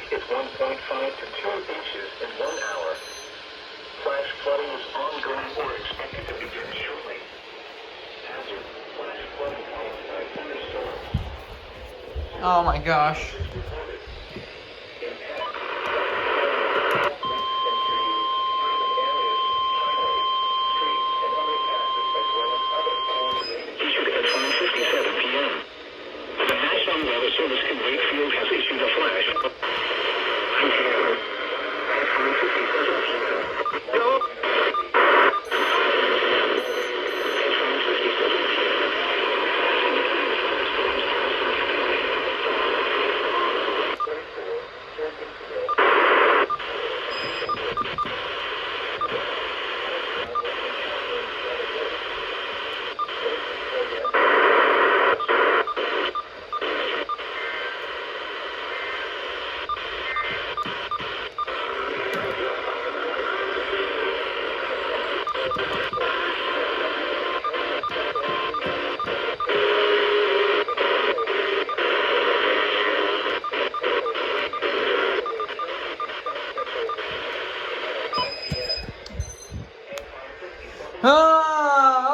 Is 1.5 to 2 inches in 1 hour. Flash flooding is ongoing or expected to begin shortly. Hazard: flash flooding caused by thunderstorms. Oh my gosh. Issued at 5:57 p.m. The National Weather Service in Wakefield has issued a flash.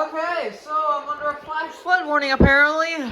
Okay, so I'm under a flash flood warning apparently.